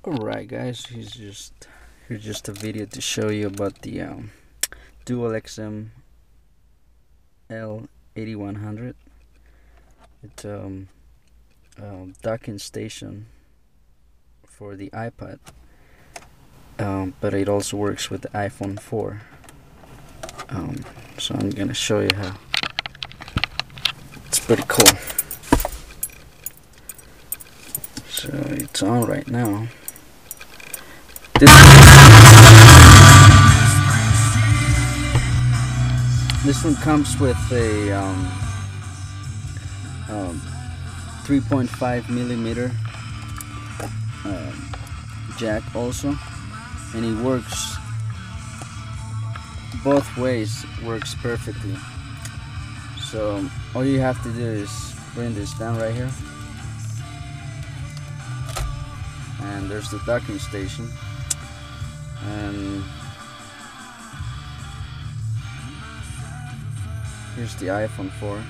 Alright guys, here's just a video to show you about the dual XML8100. It's docking station for the iPod, but it also works with the iPhone4. So I'm gonna show you how. It's pretty cool. So it's on right now. This one comes with a 3.5 millimeter jack also, and it works both ways, works perfectly. So all you have to do is bring this down right here, and there's the docking station, and here's the iPhone4.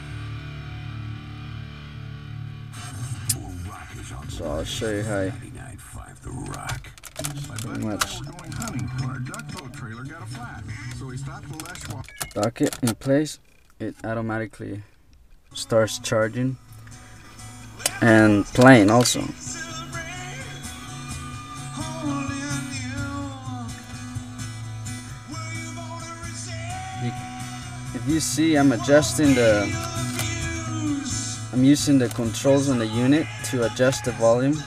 So I'll show you how pretty much dock it in place. It automatically starts charging and playing also. If you see, I'm using the controls on the unit to adjust the volume.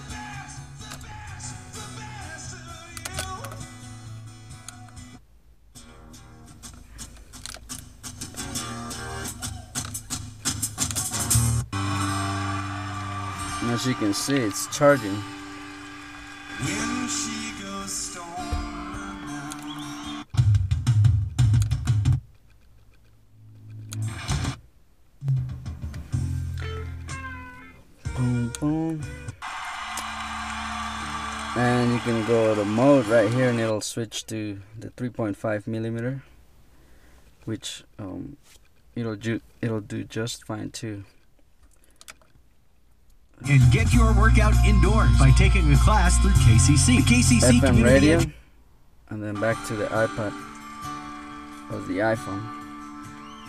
And as you can see, it's charging. Boom, boom. And you can go to mode right here, and it'll switch to the 3.5 millimeter, which it'll do just fine too. And get your workout indoors by taking a class through KCC. KCC FM radio, and then back to the iPod or the iPhone.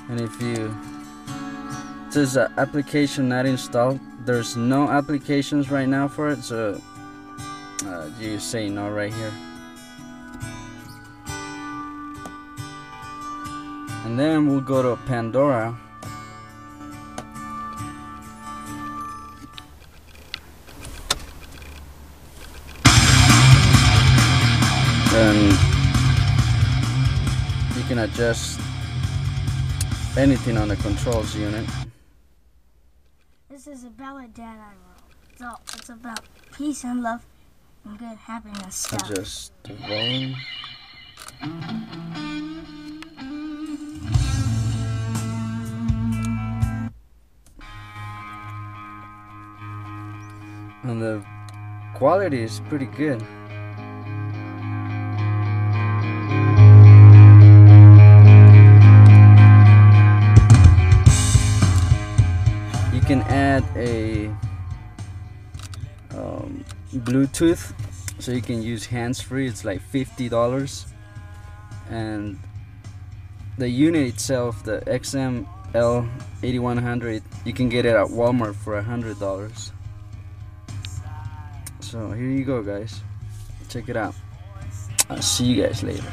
And if you, it says application not installed. There's no applications right now for it, so you say no right here. And then we'll go to Pandora. And you can adjust anything on the controls unit. This is a ballad that I wrote. So it's about peace and love and good happiness stuff. Adjust the volume. And the quality is pretty good. You can add a Bluetooth, so you can use hands-free. It's like $50, and the unit itself, the XML8100, you can get it at Walmart for $100. So here you go guys, check it out. I'll see you guys later.